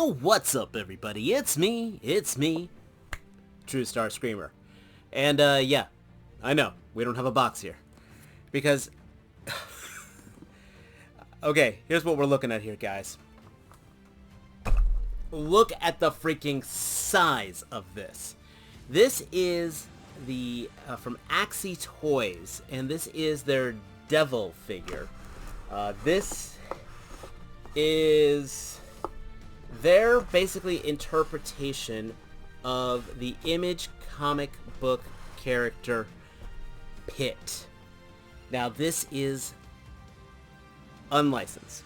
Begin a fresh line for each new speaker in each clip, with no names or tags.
Yo, what's up everybody? It's me, True Star Screamer. And yeah, I know, we don't have a box here. Because, okay, here's what we're looking at here, guys. Look at the freaking size of this. This is the, from Axytoys, and this is their Devil figure. This is their basically interpretation of the Image comic book character Pitt. Now this is unlicensed.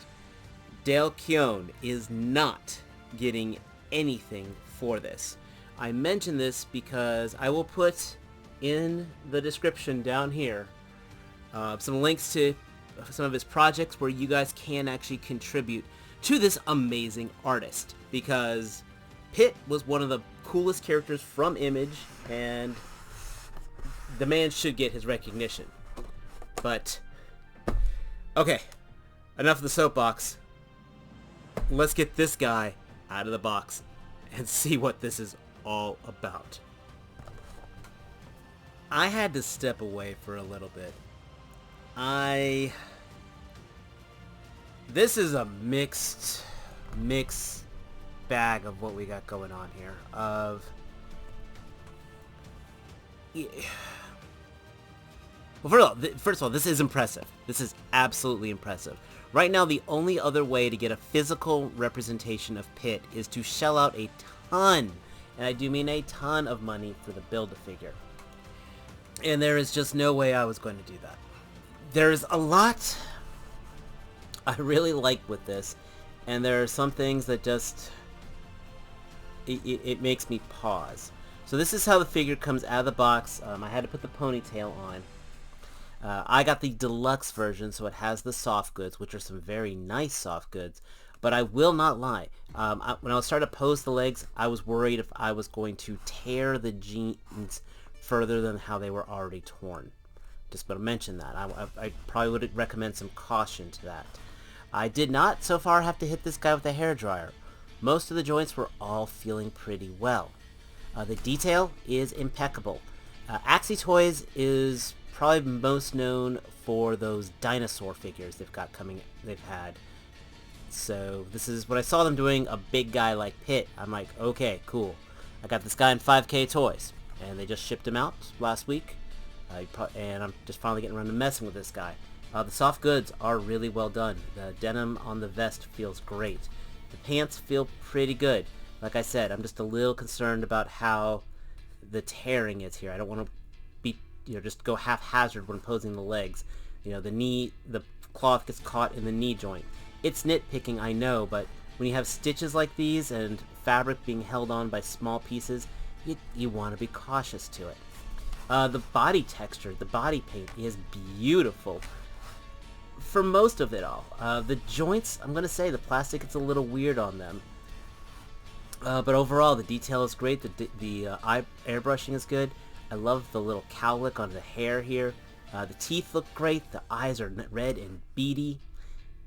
Keown is not getting anything for this. I mention this because I will put in the description down here some links to some of his projects where you guys can actually contribute to this amazing artist, because Pitt was one of the coolest characters from Image and the man should get his recognition. But okay, enough of the soapbox. Let's get this guy out of the box and see what this is all about. I had to step away for a little bit. This is a mixed bag of what we got going on here. Well, first of all, this is impressive. This is absolutely impressive. Right now, the only other way to get a physical representation of Pitt is to shell out a ton, and I do mean a ton of money for the Build-A-Figure. And there is just no way I was going to do that. There's a lot I really like with this, and there are some things that just it makes me pause. So this is how the figure comes out of the box. I had to put the ponytail on. I got the deluxe version, so it has the soft goods, which are some very nice soft goods. But I will not lie. When I started to pose the legs, I was worried if I was going to tear the jeans further than how they were already torn. Just going to mention that. I probably would recommend some caution to that. I did not so far have to hit this guy with a hairdryer. Most of the joints were all feeling pretty well. The detail is impeccable. Axytoys is probably most known for those dinosaur figures they've had. So this is what I saw them doing, a big guy like Pitt. I'm like, okay, cool. I got this guy in 5K Toys, and they just shipped him out last week. And I'm just finally getting around to messing with this guy. The soft goods are really well done. The denim on the vest feels great. The pants feel pretty good. Like I said, I'm just a little concerned about how the tearing is here. I don't want to be, just go haphazard when posing the legs. The cloth gets caught in the knee joint. It's nitpicking, I know, but when you have stitches like these and fabric being held on by small pieces, you want to be cautious to it. The body texture, the body paint is beautiful for most of it all. The joints, I'm going to say the plastic is a little weird on them. But overall, the detail is great. The eye airbrushing is good. I love the little cowlick on the hair here. The teeth look great. The eyes are red and beady.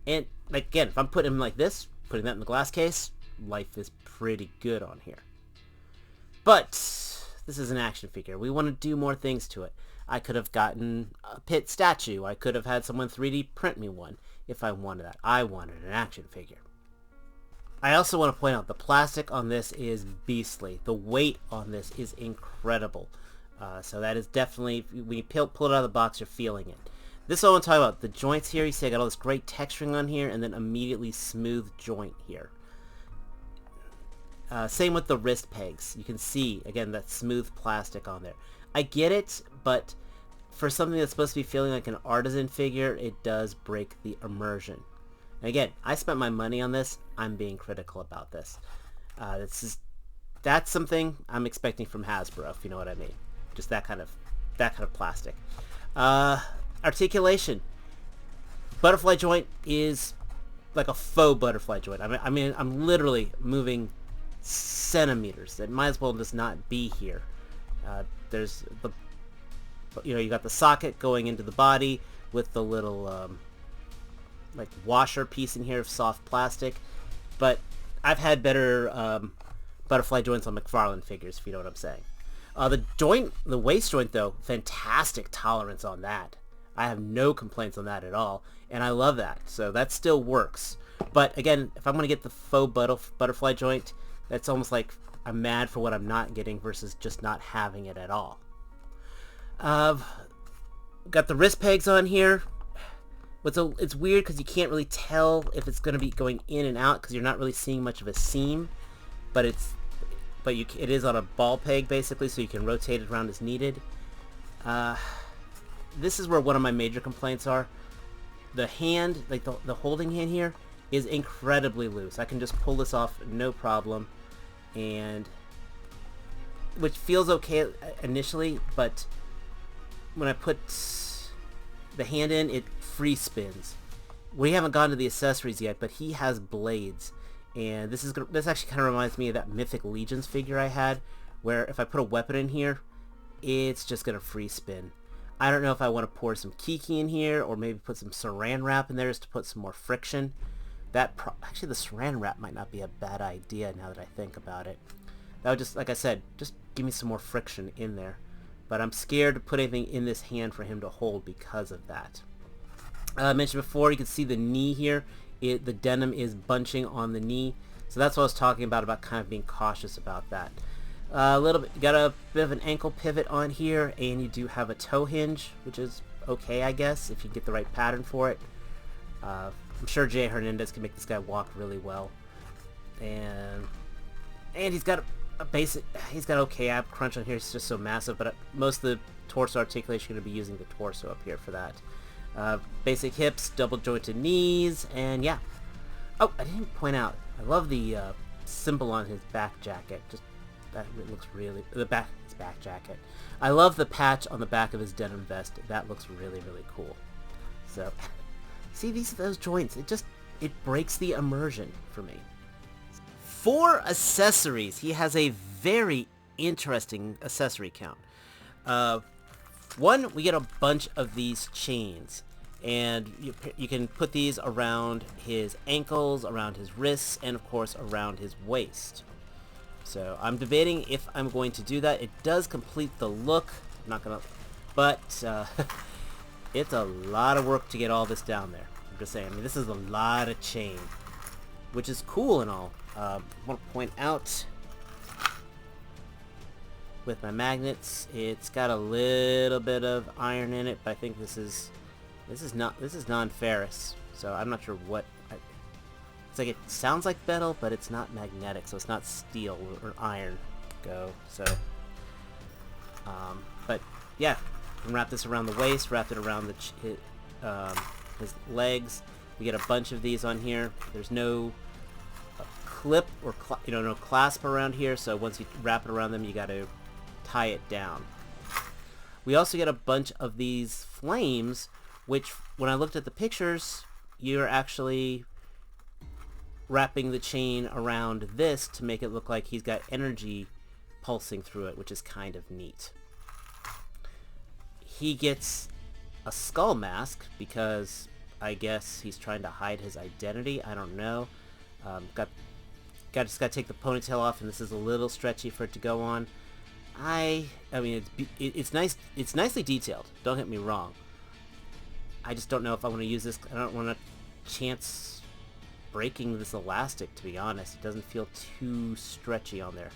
And again, if I'm putting him like this, putting that in the glass case, life is pretty good on here. But this is an action figure. We want to do more things to it. I could have gotten a Pitt statue. I could have had someone 3D print me one if I wanted that. I wanted an action figure. I also want to point out the plastic on this is beastly. The weight on this is incredible. So that is definitely, when you pull it out of the box, you're feeling it. This is what I want to talk about. The joints here, you see I got all this great texturing on here, and then immediately smooth joint here. Same with the wrist pegs. You can see, again, that smooth plastic on there. I get it, but for something that's supposed to be feeling like an artisan figure, it does break the immersion. And again, I spent my money on this. I'm being critical about this. That's something I'm expecting from Hasbro, if you know what I mean. Just that kind of plastic. Articulation. Butterfly joint is like a faux butterfly joint. I mean, I'm literally moving centimeters. It might as well just not be here. There's the, you got the socket going into the body with the little like washer piece in here of soft plastic, but I've had better butterfly joints on McFarlane figures, if you know what I'm saying. The waist joint though, fantastic tolerance on that. I have no complaints on that at all, and I love that. So that still works. But again, if I'm going to get the faux butterfly joint, that's almost like I'm mad for what I'm not getting versus just not having it at all. Got the wrist pegs on here. It's weird because you can't really tell if it's going to be going in and out because you're not really seeing much of a seam, but it is on a ball peg basically, so you can rotate it around as needed. This is where one of my major complaints are. The hand, like the holding hand here, is incredibly loose. I can just pull this off no problem, and which feels okay initially, but when I put the hand in, it free spins. We haven't gone to the accessories yet, but he has blades, and this actually kind of reminds me of that Mythic Legions figure I had, where if I put a weapon in here, it's just gonna free spin. I don't know if I want to pour some Kiki in here, or maybe put some saran wrap in there just to put some more friction. Actually, the saran wrap might not be a bad idea now that I think about it. That would just, like I said, just give me some more friction in there. But I'm scared to put anything in this hand for him to hold because of that. I mentioned before, you can see the knee here. The denim is bunching on the knee. So that's what I was talking about kind of being cautious about that. A little bit, got a bit of an ankle pivot on here, and you do have a toe hinge, which is okay, I guess, if you get the right pattern for it. I'm sure Jay Hernandez can make this guy walk really well. And he's got he's got okay ab crunch on here. It's just so massive, but most of the torso articulation going to be using the torso up here for that. Basic hips, double jointed knees, and yeah. Oh, I didn't point out, I love the symbol on his back jacket. Just that looks really, his back jacket. I love the patch on the back of his denim vest. That looks really, really cool. So, see those joints. It breaks the immersion for me. For accessories, he has a very interesting accessory count. One, we get a bunch of these chains, and you can put these around his ankles, around his wrists, and of course around his waist. So I'm debating if I'm going to do that. It does complete the look. I'm not gonna, but it's a lot of work to get all this down there. I'm just saying. I mean, this is a lot of chain, which is cool and all. I want to point out with my magnets, it's got a little bit of iron in it, but I think this is non-ferrous, so I'm not sure what. It's like it sounds like metal, but it's not magnetic, so it's not steel or iron. So, but yeah, you can wrap this around the waist, wrap it around his legs. We get a bunch of these on here. There's no clip or no clasp around here, so once you wrap it around them, you got to tie it down. We also get a bunch of these flames, which when I looked at the pictures, you're actually wrapping the chain around this to make it look like he's got energy pulsing through it, which is kind of neat. He gets a skull mask because I guess he's trying to hide his identity. I don't know. Just gotta take the ponytail off, and this is a little stretchy for it to go on. I mean, it's nice. It's nicely detailed. Don't get me wrong. I just don't know if I want to use this. I don't want to chance breaking this elastic, to be honest. It doesn't feel too stretchy on there.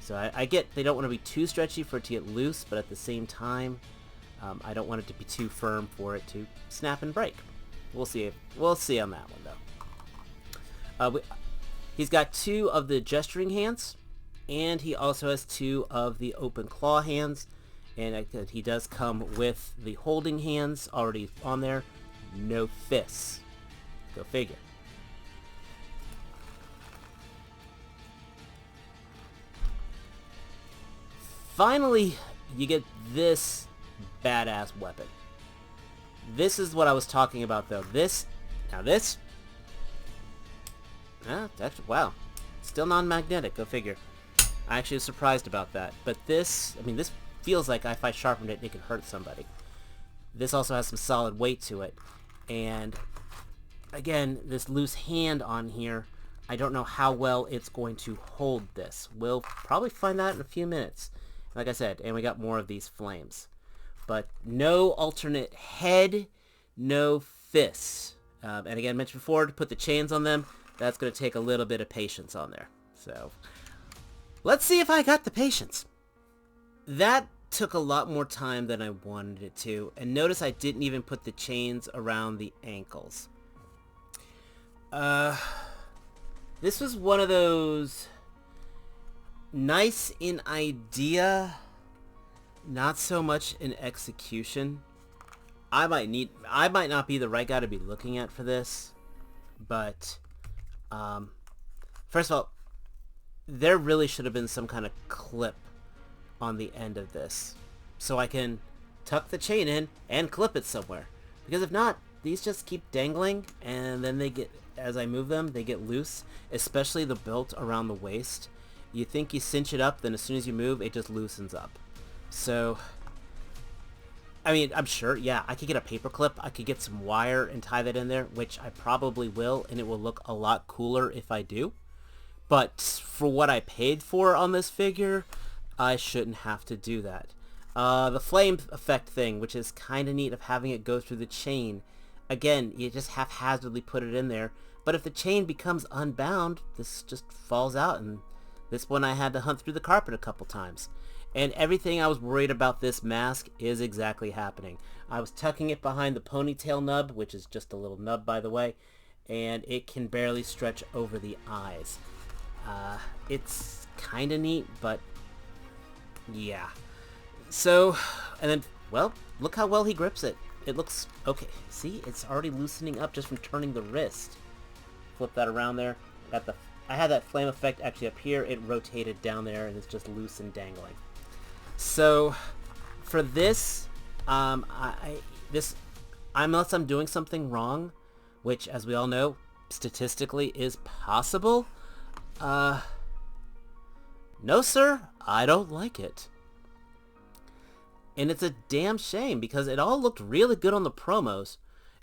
So I get they don't want to be too stretchy for it to get loose, but at the same time, I don't want it to be too firm for it to snap and break. We'll see. We'll see on that one though. He's got 2 of the gesturing hands, and he also has 2 of the open claw hands, and he does come with the holding hands already on there. No fists. Go figure. Finally, you get this badass weapon. This is what I was talking about, though. Wow. Still non-magnetic, go figure. I actually was surprised about that. But this, I mean, this feels like if I sharpened it, it could hurt somebody. This also has some solid weight to it. And, again, this loose hand on here I don't know how well it's going to hold this. We'll probably find that in a few minutes. Like I said, and we got more of these flames. But no alternate head, no fists. And again, I mentioned before, to put the chains on them, that's going to take a little bit of patience on there. So, let's see if I got the patience. That took a lot more time than I wanted it to. And notice I didn't even put the chains around the ankles. This was one of those nice in idea, not so much in execution. I might not be the right guy to be looking at for this, but first of all, there really should have been some kind of clip on the end of this, so I can tuck the chain in and clip it somewhere. Because if not, these just keep dangling, and then they get, as I move them, they get loose, especially the belt around the waist. You think you cinch it up, then as soon as you move, it just loosens up. So, I mean, I'm sure, yeah, I could get a paper clip, I could get some wire and tie that in there, which I probably will, and it will look a lot cooler if I do. But for what I paid for on this figure, I shouldn't have to do that. The flame effect thing, which is kind of neat of having it go through the chain. Again, you just haphazardly put it in there, but if the chain becomes unbound, this just falls out, and this one I had to hunt through the carpet a couple times. And everything I was worried about this mask is exactly happening. I was tucking it behind the ponytail nub, which is just a little nub, by the way, and it can barely stretch over the eyes. It's kind of neat, but yeah. So, and then, well, look how well he grips it. It looks okay. See, it's already loosening up just from turning the wrist. Flip that around there. I had that flame effect actually up here. It rotated down there, and it's just loose and dangling. So, for this, unless I'm doing something wrong, which, as we all know, statistically is possible, no sir, I don't like it. And it's a damn shame, because it all looked really good on the promos.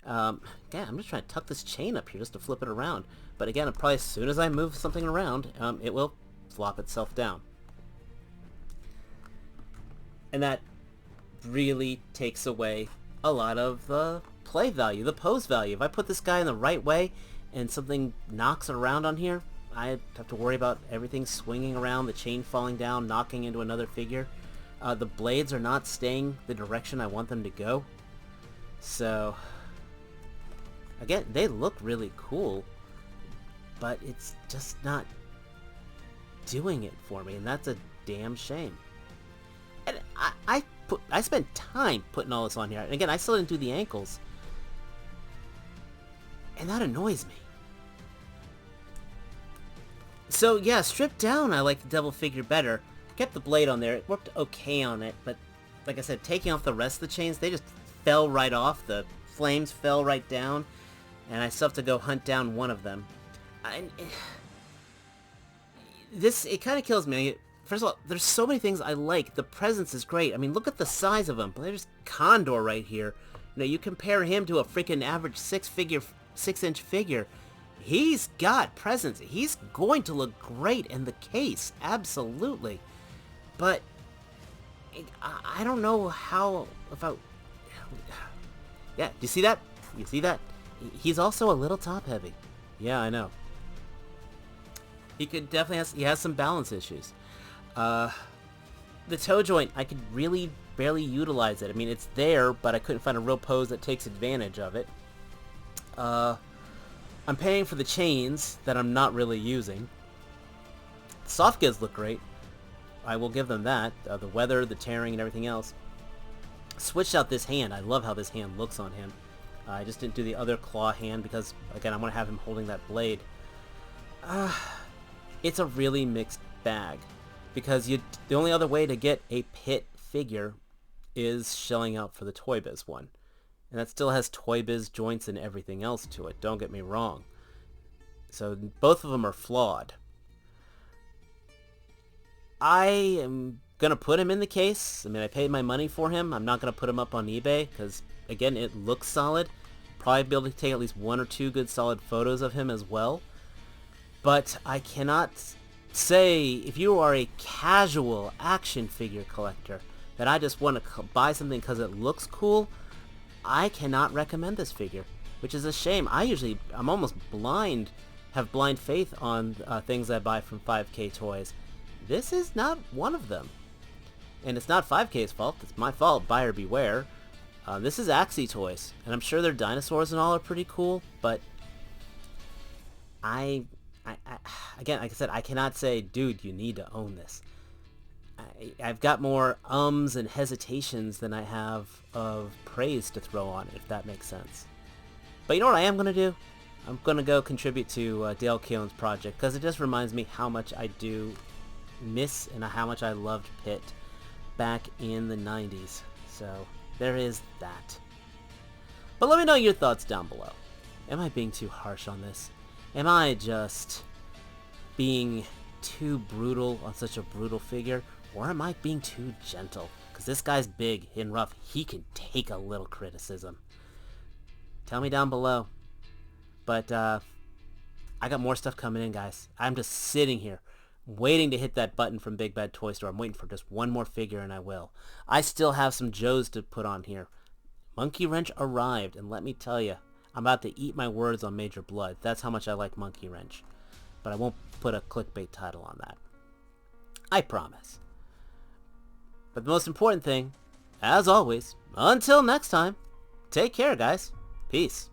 Again, I'm just trying to tuck this chain up here just to flip it around. But again, probably as soon as I move something around, it will flop itself down. And that really takes away a lot of the play value, the pose value. If I put this guy in the right way and something knocks around on here, I have to worry about everything swinging around, the chain falling down, knocking into another figure. The blades are not staying the direction I want them to go. So, again, they look really cool, but it's just not doing it for me, and that's a damn shame. And I spent time putting all this on here. And again, I still didn't do the ankles. And that annoys me. So yeah, stripped down, I like the devil figure better. Kept the blade on there. It worked okay on it, but like I said, taking off the rest of the chains, they just fell right off. The flames fell right down, and I still have to go hunt down one of them. It kind of kills me. First of all, there's so many things I like. The presence is great. I mean, look at the size of him. There's Condor right here. You know, you compare him to a freaking average 6-inch figure. He's got presence. He's going to look great in the case. Absolutely. But I don't know how... Yeah, do you see that? You see that? He's also a little top-heavy. Yeah, I know. He could definitely he has some balance issues. The toe joint, I could really barely utilize it. I mean, it's there, but I couldn't find a real pose that takes advantage of it. I'm paying for the chains that I'm not really using. The soft goods look great. I will give them that. The weather, the tearing, and everything else. Switched out this hand. I love how this hand looks on him. I just didn't do the other claw hand because, again, I want to have him holding that blade. It's a really mixed bag. Because the only other way to get a Pitt figure is shelling out for the Toy Biz one. And that still has Toy Biz joints and everything else to it, don't get me wrong. So both of them are flawed. I am going to put him in the case. I mean, I paid my money for him. I'm not going to put him up on eBay because, again, it looks solid. Probably be able to take at least 1 or 2 good solid photos of him as well. But I cannot say, if you are a casual action figure collector, that I just want to buy something because it looks cool, I cannot recommend this figure, which is a shame. I'm almost blind, have blind faith on things I buy from 5K Toys. This is not one of them. And it's not 5K's fault, it's my fault, buyer beware. This is Axytoys, and I'm sure their dinosaurs and all are pretty cool, but again, like I said, I cannot say, dude, you need to own this. I've got more ums and hesitations than I have of praise to throw on it, if that makes sense. But you know what I am going to do? I'm going to go contribute to Dale Keown's project, because it just reminds me how much I do miss and how much I loved Pitt back in the 90s. So there is that. But let me know your thoughts down below. Am I being too harsh on this? Am I just being too brutal on such a brutal figure? Or am I being too gentle? Because this guy's big and rough. He can take a little criticism. Tell me down below. But I got more stuff coming in, guys. I'm just sitting here waiting to hit that button from Big Bad Toy Store. I'm waiting for just one more figure and I will. I still have some Joes to put on here. Monkey Wrench arrived, and let me tell you, I'm about to eat my words on Major Blood. That's how much I like Monkey Wrench. But I won't put a clickbait title on that. I promise. But the most important thing, as always, until next time, take care, guys. Peace.